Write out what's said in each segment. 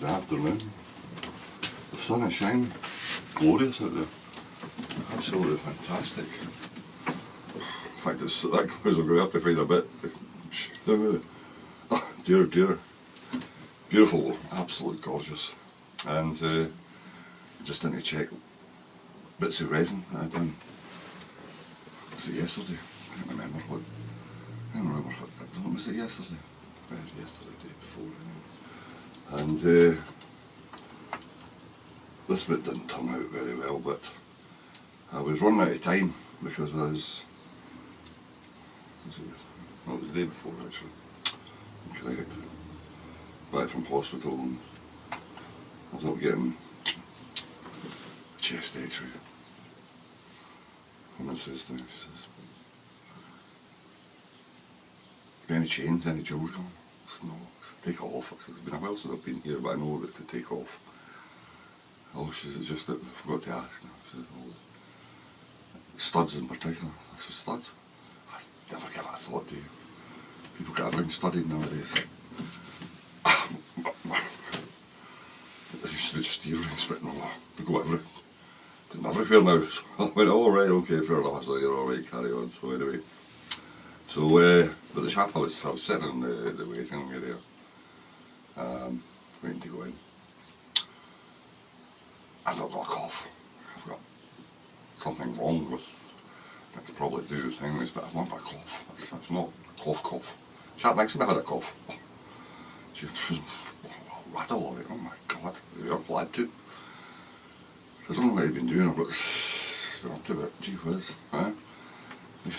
Saturday afternoon. The sun is shining, glorious out there, absolutely fantastic. In fact, it's that close I'm going to have to find a bit. Oh, dear, dear. Beautiful, absolutely gorgeous. And just need to check bits of resin that I'd done. Was it yesterday? I can't remember what. I don't remember what was it yesterday? Yesterday, the day before. And this bit didn't turn out very well, but I was running out of time because I was. It was the day before actually. Correct. Back from hospital and I was up getting a chest x-ray. And it says to me, any chains, any jewelry on? I said, no, I said, take it off. I said, it's been a while since I've been here, but I know that to take off. Oh, she said, it's just that I forgot to ask. She said, oh, studs in particular. I said, studs? I never give that a thought, do you? People get everything studied nowadays. They used to be just earrings, but no, they go everywhere now. So I went, oh right, okay, fair enough. So you're alright, carry on. So anyway, so but the chap I was sitting in the waiting area, waiting to go in. I've not got a cough. I've got something wrong with. It's probably to do with things, but I've not got a cough. It's not cough. Chap next to me had a cough. She was rattle on it. Oh my God, you're glad to. I don't know what you've been doing. I've got up to it. Gee whiz, huh?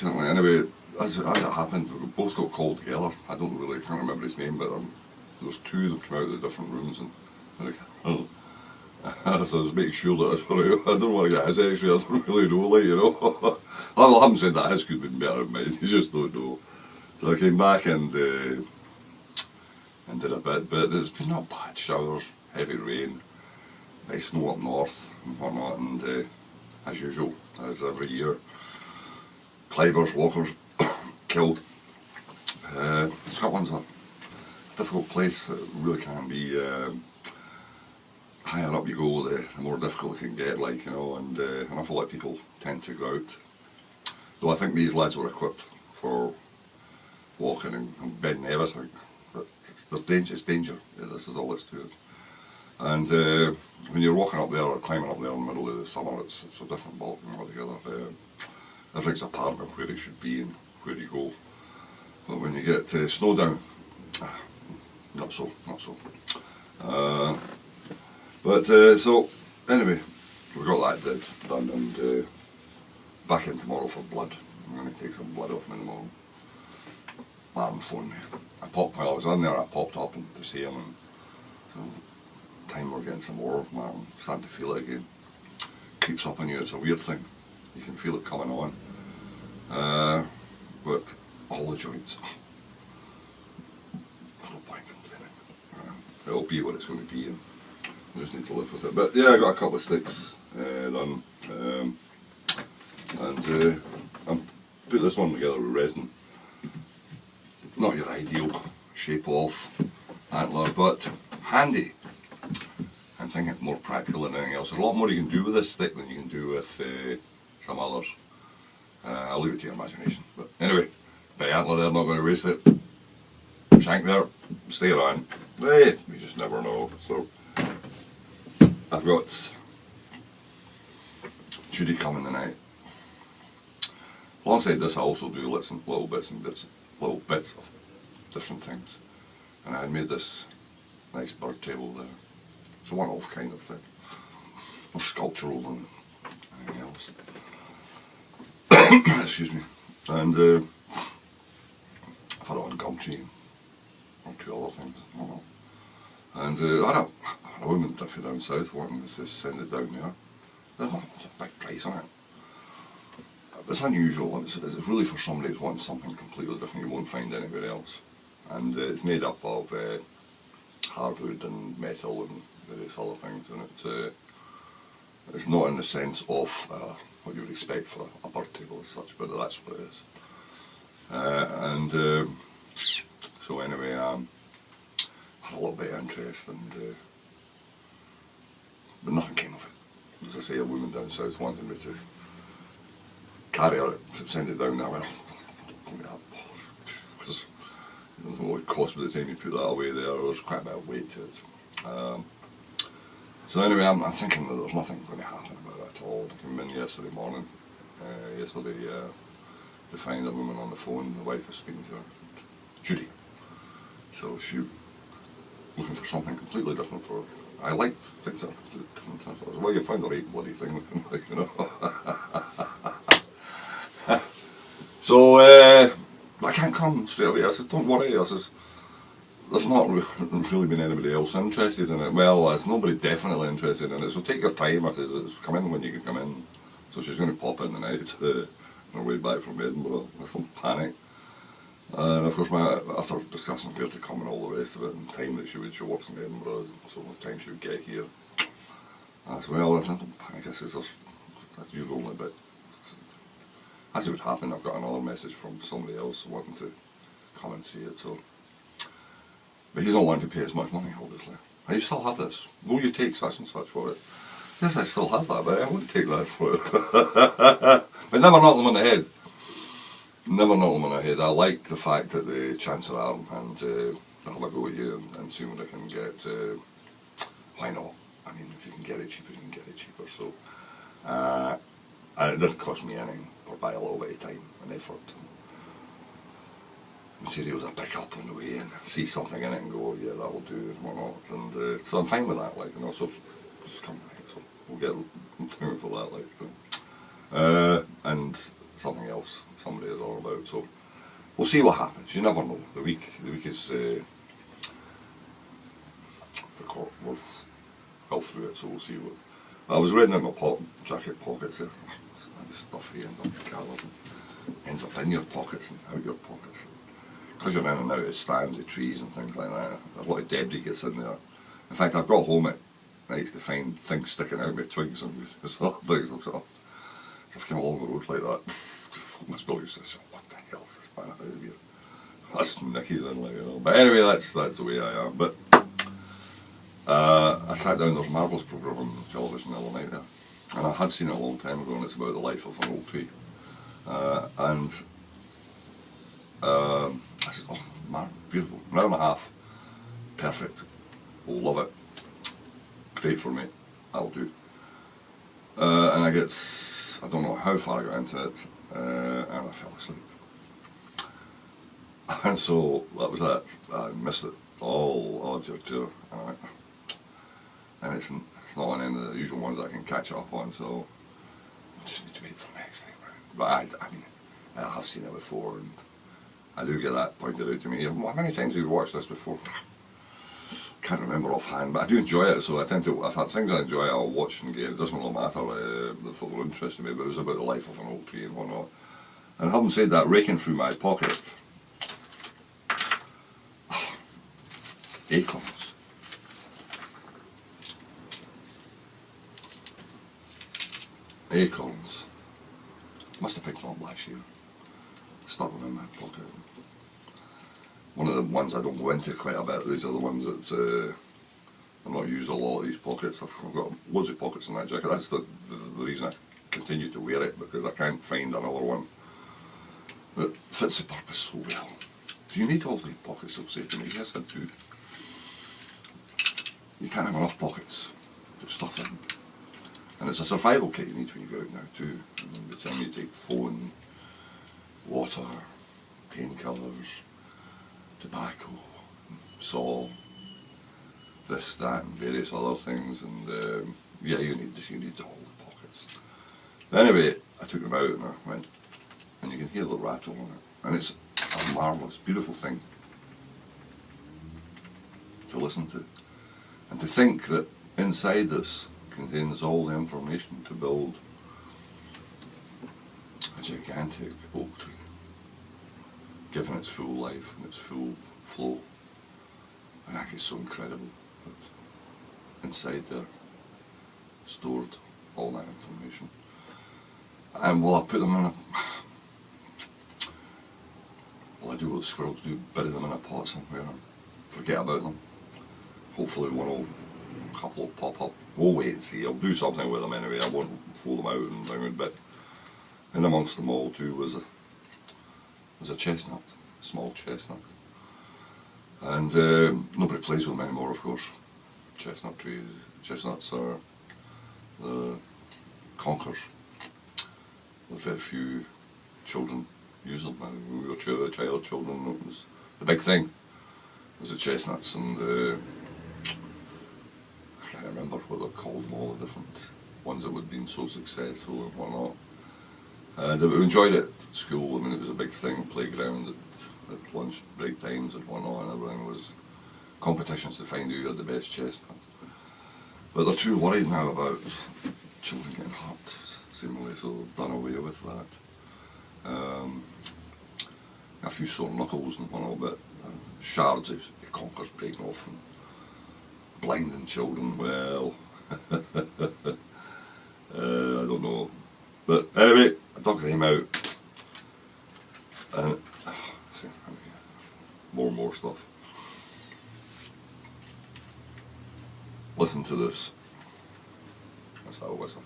Anyway, as it happened, we both got called together. I can't remember his name, but there was two that came out of the different rooms, and like, oh. So I was making sure that I don't want to get his x-ray. I don't really know, like, you know. I haven't said that his could have been better than mine. You just don't know. So I came back and did a bit, but there's been not bad showers, heavy rain, nice snow up north and whatnot, and as usual, as every year, climbers, walkers killed. Scotland's a difficult place. It really can be. Higher up you go, the more difficult it can get, like, you know, and an awful lot of people tend to go out. Though I think these lads were equipped for walking and bedding everything. But it's danger. Yeah, this is all that's to it. And when you're walking up there or climbing up there in the middle of the summer, it's a different ballgame altogether. Everything's a part of where you should be and where you go. But when you get snow down, not so. So anyway, we got that done, and back in tomorrow for blood. I'm going to take some blood off him in the morning. Martin phoned me. While I was on there, I popped up and to see him, and so time we're getting some more. Martin, starting to feel it again. Creeps up on you. It's a weird thing. You can feel it coming on. But all the joints. No point complaining. It'll be what it's going to be. And I just need to live with it. But yeah, I got a couple of sticks done, and I put this one together with resin. Not your ideal shape of antler, but handy. I'm thinking more practical than anything else. There's a lot more you can do with this stick than you can do with some others. I'll leave it to your imagination. But anyway, big antler there, not going to waste it. Shank there, stay around. Hey, you just never know. So I've got Judy coming tonight. Alongside this, I also do little bits of different things. And I made this nice bird table there. It's a one-off kind of thing. More sculptural than anything else. Excuse me. And I've had it on Gumtree and two other things. I don't know. And I had a woman down south wanting to send it down there. There's a big price on it. It's unusual. It's really for somebody who's wanting something completely different you won't find anywhere else. And it's made up of hardwood and metal and various other things. And it's not in the sense of what you would expect for a bird table as such, but that's what it is. So anyway, I had a little bit of interest, and but nothing came of it. As I say, a woman down south wanted me to carry her, send it down there. Well, don't that, because I don't know what it cost by the time you put that away there. There's quite a bit of weight to it. So anyway, I'm thinking that there's nothing going to happen about it at all. I came in yesterday morning, to find a woman on the phone. The wife was speaking to her, Judy. So she looking for something completely different for her. I like things that are completely different. I thought, well, you found the right bloody thing, like, you know. So I can't come straight away. I said, don't worry. I says, there's not really been anybody else interested in it. Well, there's nobody definitely interested in it, so take your time. I says, come in when you can come in. So she's going to pop in the night on her way back from Edinburgh. I don't panic. And of course, after discussing where to come and all the rest of it, and time that she would show up in Edinburgh, so the time she would get here, I said, well, I don't panic. I says, that's usual, but as it would happen, I've got another message from somebody else wanting to come and see it. So, but he's not wanting to pay as much money, obviously. You still have this. Will you take such and such for it? Yes, I still have that, but I won't take that for it. But never knock them on the head. Never knock them on the head. I like the fact that the chance are arm and they'll have a go at you and see what they can get. Why not? I mean, if you can get it cheaper, you can get it cheaper. So, and it didn't cost me anything, or by a little bit of time and effort. Materials I pick up on the way and see something in it and go, yeah, that will do and whatnot. And so I'm fine with that, like, you know. So just come right, so we'll get time for that, like. And something else somebody is all about. So we'll see what happens. You never know. The week is we're well through it, so we'll see what. I was reading in my jacket pockets there. Stuff here and ends up in your pockets and out your pockets. Because you're in and out of stands of trees and things like that, a lot of debris gets in there. In fact, I've got home at night to find things sticking out with twigs and sort of things. So if I came along the road like that, my spill used to say, what the hell is this man out of here? That's Nicky's in, like, you know. But anyway, that's the way I am. But I sat down, there's a marvellous programme on television the other night there. And I had seen it a long time ago, and it's about the life of an oak tree. I said, oh man, beautiful, an hour and a half, perfect, will love it, great for me, I'll do. And I don't know how far I got into it, and I fell asleep. And so that was that. I missed it all odds are to, and it's not on any of the usual ones that I can catch up on, so I just need to wait for next time. Right? But I mean, I have seen it before, and I do get that pointed out to me. How many times have you watched this before? Can't remember offhand, but I do enjoy it, so I tend to, if I have things I enjoy, I'll watch and get. It doesn't really matter if they're interested in me, but it was about the life of an oak tree and whatnot. And having said that, raking through my pocket, acorns. Acorns. Must have picked them up last year. Stuck them in my pocket. One of the ones I don't go into quite a bit, these are the ones that I've not used a lot of these pockets. I've got loads of pockets in that jacket. That's the reason I continue to wear it, because I can't find another one that fits the purpose so well. Do you need all these pockets, they'll say to me? Yes, I do. You can't have enough pockets to put stuff in. And it's a survival kit you need when you go out now too. I mean, by the time you take phone, water, painkillers, tobacco, saw, this, that, and various other things, and yeah, you need all the pockets. Anyway, I took them out and I went, and you can hear the rattle on it, and it's a marvellous, beautiful thing to listen to, and to think that inside this contains all the information to build a gigantic oak tree, given its full life and its full flow. And that is so incredible that inside there, stored all that information. And will I put them in a... Will I do what the squirrels do, bury them in a pot somewhere and forget about them? Hopefully one will a couple will pop up. We'll wait and see. I'll do something with them anyway. I won't throw them out and round, but in amongst them all too was a chestnut, a small chestnut. And nobody plays with them anymore, of course. Chestnuts are the conkers. There's very few children use them now. When we were children, it was the big thing. It was the chestnuts, and I can't remember what they're called, all the different ones that had been so successful and whatnot. And we enjoyed it at school. I mean, it was a big thing, playground at lunch break times and whatnot, and everything was competitions to find who had the best chestnut. But they're too worried now about children getting hurt, seemingly, so they've done away with that. A few sore knuckles and whatnot, but shards of the conkers breaking off and blinding children, well, I don't know. But anyway, I dug them out, and see, more stuff. Listen to this. That's how I listen.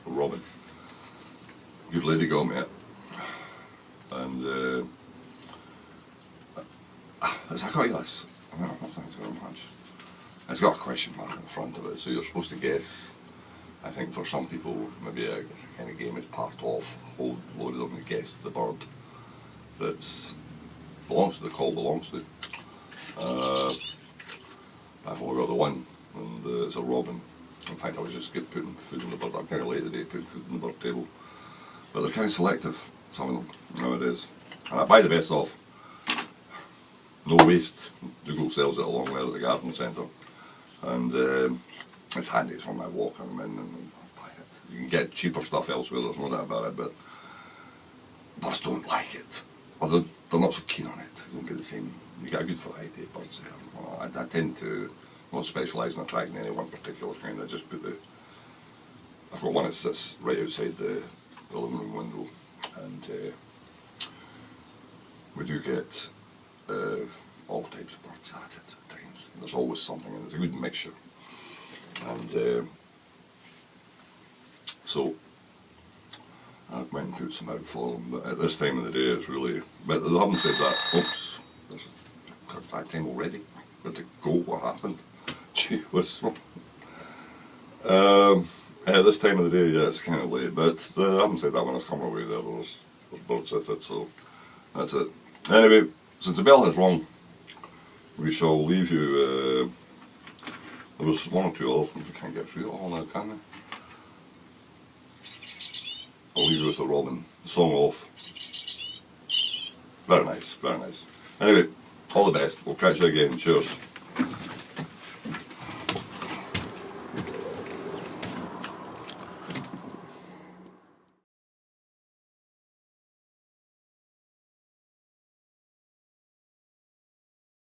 Robin. Good lady got me it. And as I got this, I mean, thanks very much. It's got a question mark in the front of it, so you're supposed to guess. I think for some people, maybe a kind of game is part of, a whole load of them to guess the bird that belongs to, the call belongs to. I've only got the one, and it's a robin. In fact, I was just putting food in the bird. I'm kind of late today putting food in the bird table. But they're kind of selective, some of them, nowadays. And I buy the best of. No waste. Dougal sells it along there at the garden centre. And it's handy, it's on my walk, I'm in and I buy it. You can get cheaper stuff elsewhere, there's no doubt about it, but birds don't like it. Or they're not so keen on it. You don't get the same, you get a good variety of birds there. I tend to not specialise in attracting any one particular kind. I just put I've got one that sits right outside the living room window, and we do get all types of birds at it at times. There's always something, and there's a good mixture. And so I went and put some out for them, but at this time of the day it's really, but they haven't said that. Oops, there's that time already. Where'd it go? What happened? Gee whiz. At this time of the day, yeah, it's kind of late, but I haven't said that when I was coming away there. There's birds at it, so that's it. Anyway, since the bell is wrong, we shall leave you. There was one or two other things we can't get through it all now, can we? I'll leave you with the robin, the song off. Very nice, very nice. Anyway, all the best. We'll catch you again. Cheers.